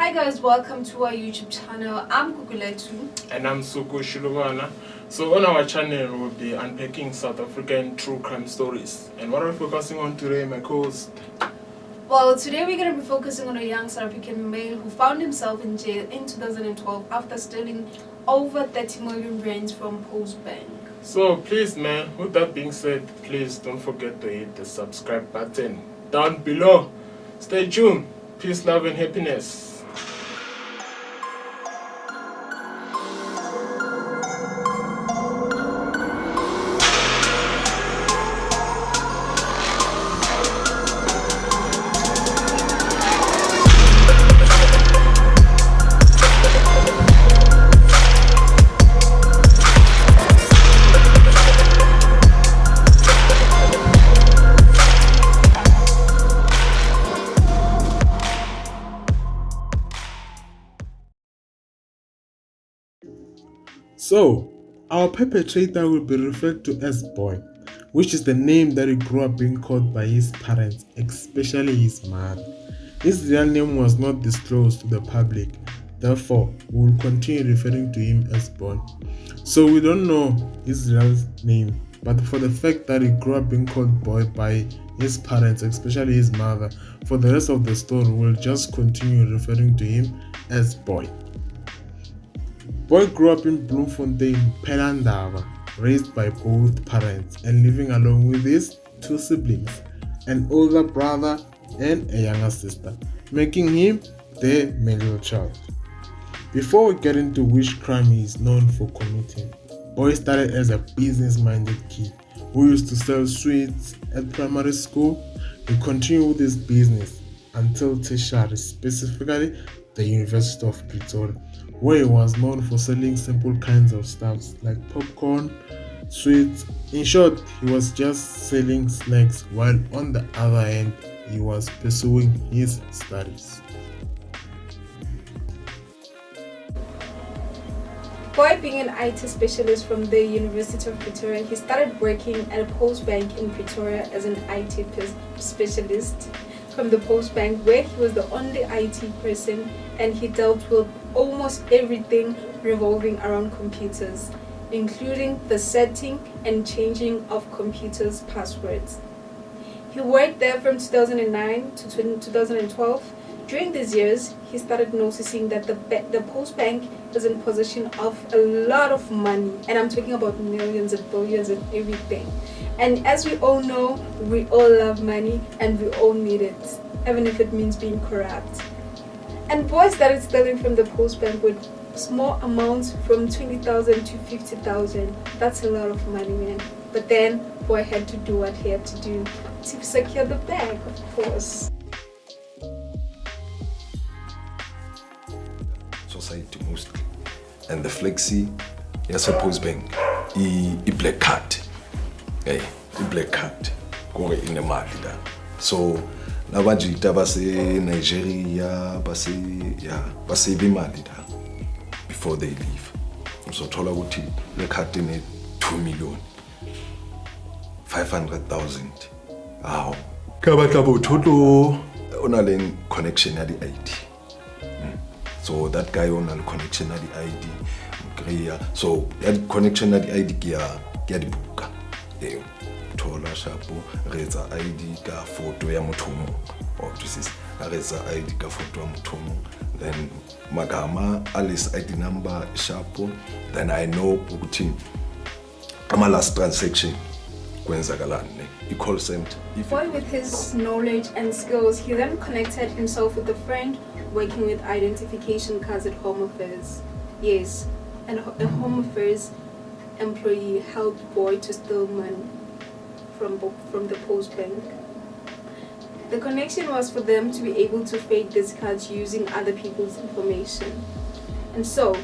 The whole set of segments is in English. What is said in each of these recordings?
Hi guys, welcome to our YouTube channel. I'm Kukuletu. And I'm Suku Shilubana. So on our channel we'll be unpacking South African true crime stories. And what are we focusing on today, my co-host? Well, today we're going to be focusing on a young South African male who found himself in jail in 2012 after stealing over 30 million rands from Post Bank. So please man, with that being said, please don't forget to hit the subscribe button down below. Stay tuned. Peace, love and happiness. So, our perpetrator will be referred to as Boy, which is the name that he grew up being called by his parents, especially his mother. His real name was not disclosed to the public, therefore, we will continue referring to him as Boy. So, we don't know his real name, but for the fact that he grew up being called Boy by his parents, especially his mother, for the rest of the story, we'll just continue referring to him as Boy. Boy grew up in Bloemfontein, Phelindaba, raised by both parents and living along with his two siblings, an older brother and a younger sister, making him their middle child. Before we get into which crime he is known for committing, Boy started as a business-minded kid who used to sell sweets at primary school. He continued with his business until tertiary, specifically the University of Pretoria, where he was known for selling simple kinds of stuffs like popcorn, sweets. In short, he was just selling snacks, while on the other hand, he was pursuing his studies. Boy, being an IT specialist from the University of Pretoria, he started working at a post bank in Pretoria as an IT specialist from the post bank, where he was the only IT person and he dealt with almost everything revolving around computers, including the setting and changing of computers' passwords. He worked there from 2009 to 2012. During these years, he started noticing that the post bank is in possession of a lot of money, and I'm talking about millions and billions and everything. And as we all know, we all love money and we all need it, even if it means being corrupt. And Boy started stealing from the post bank with small amounts from 20,000 to 50,000. That's a lot of money, man. But then Boy had to do what he had to do to secure the bank, of course. Society mostly, and the flexi, yes, post bank, a black card, a black card, go in the market. So now bajita base Nigeria, base bimali da before they leave. So thola ukuthi le card in 2 million 500,000. Aw, ka batla botho ona le connection ya di ID. So that guy on a connection at the ID. So that connection at the ID get the book. Tola shapo reza ID ka photo ya motho or this is reza ID ka photo ya motho. Then magama alice ID number shapo. Then I know ukuthi ama last transaction kwenzakalani. He call center. Boy, with his knowledge and skills, he then connected himself with a friend working with identification cards at Home Affairs. Yes, and a Home Affairs employee helped Boy to steal money from the post bank. The connection was for them to be able to fake these cards using other people's information. And so,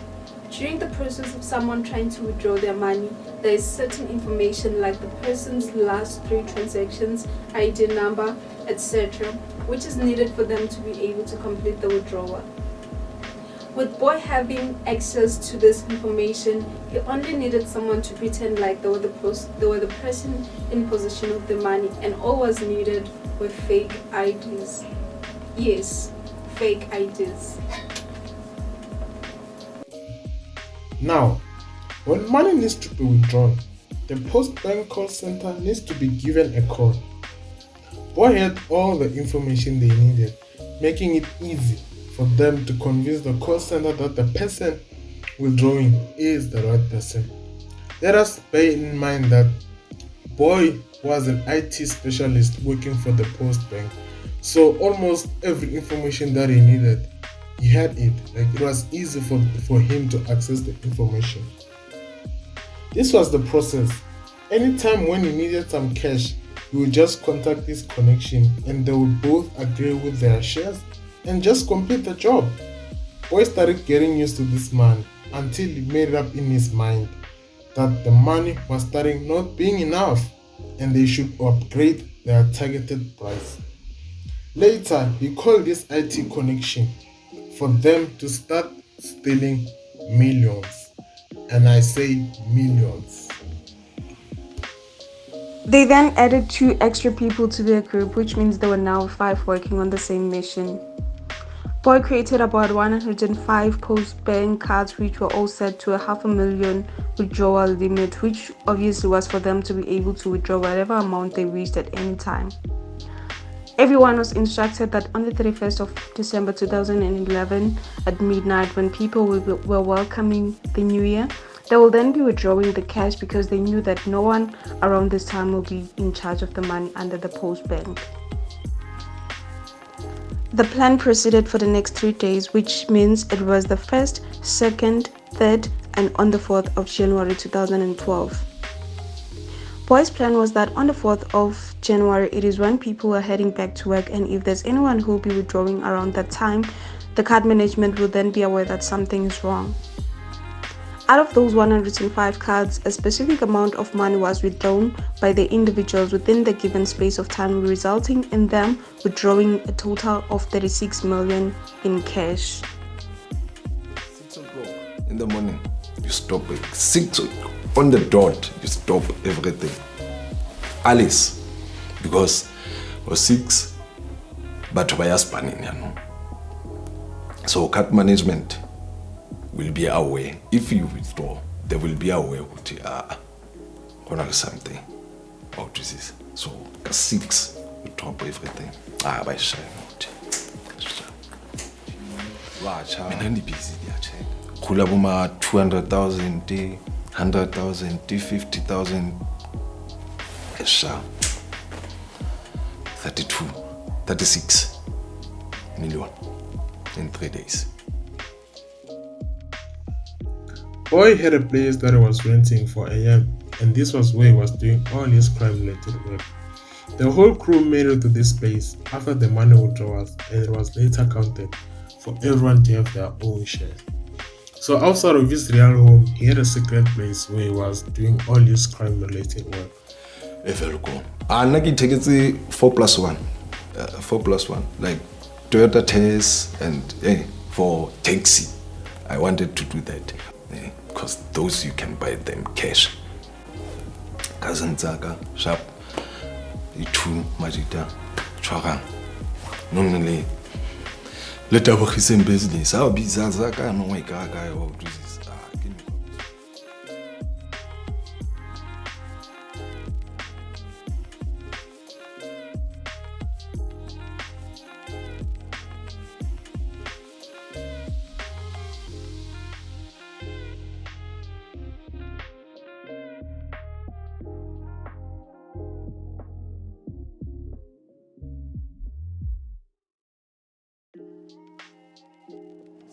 during the process of someone trying to withdraw their money, there is certain information like the person's last 3 transactions, ID number, etc., which is needed for them to be able to complete the withdrawal. With Boy having access to this information, he only needed someone to pretend like they were the person in possession of the money, and all was needed were fake IDs. Yes, fake IDs. Now, when money needs to be withdrawn, the post bank call center needs to be given a call. Boy had all the information they needed, making it easy for them to convince the call center that the person withdrawing is the right person. Let us bear in mind that Boy was an IT specialist working for the post bank, so almost every information that he needed, he had it. Like it was easy for him to access the information. This was the process. Anytime when he needed some cash, he would just contact this connection and they would both agree with their shares and just complete the job. Boy started getting used to this man until he made it up in his mind that the money was starting not being enough and they should upgrade their targeted price. Later, he called this IT connection for them to start stealing millions. And I say millions. They then added 2 extra people to their group, which means there were now 5 working on the same mission. Boy created about 105 post bank cards, which were all set to a $500,000 withdrawal limit, which obviously was for them to be able to withdraw whatever amount they reached at any time. Everyone was instructed that on the 31st of December 2011 at midnight, when people were welcoming the new year, they will then be withdrawing the cash because they knew that no one around this time will be in charge of the money under the post bank. The plan proceeded for the next 3 days, which means it was the 1st, 2nd, 3rd, and on the 4th of January 2012. Boy's plan was that on the 4th of January, it is when people are heading back to work, and if there's anyone who will be withdrawing around that time, the card management will then be aware that something is wrong. Out of those 105 cards, a specific amount of money was withdrawn by the individuals within the given space of time, resulting in them withdrawing a total of 36 million in cash. 6 o'clock in the morning, you stop it. 6 on the dot, you stop everything. Alice, because was 6, but we are spanning, you know. So card management will be aware. If you withdraw, they will be aware of something out of this. So 6, you drop everything. By shy out. I'm busy. Kula buma 200,000, 100,000, 50,000. 36 million in 3 days. Boy had a place that he was renting for a year, and this was where he was doing all his crime-related work. The whole crew made it to this place after the money withdrawals, and it was later counted for everyone to have their own share. So outside of his real home, he had a secret place where he was doing all his crime-related work. I take it 4+1, 4+1, like Toyota Tess and for taxi. I wanted to do that. Because those you can buy them cash. Cousin Zaga, Sharp, Itu, Majita, Chara. Normally, let our his business. I'll be Zaga, no way, Gaga, or do this.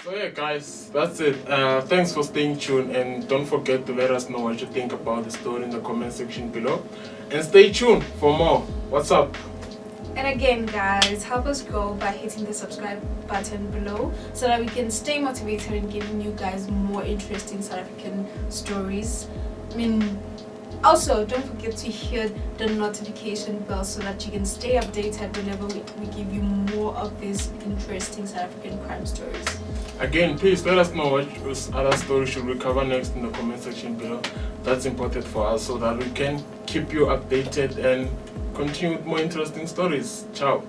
So yeah guys, that's it. Thanks for staying tuned, and don't forget to let us know what you think about the story in the comment section below, and stay tuned for more. What's up? And again guys, help us grow by hitting the subscribe button below so that we can stay motivated and giving you guys more interesting South African stories. Also, don't forget to hit the notification bell so that you can stay updated whenever we give you more of these interesting South African crime stories. Again, please let us know what other stories should we cover next in the comment section below. That's important for us so that we can keep you updated and continue with more interesting stories. Ciao.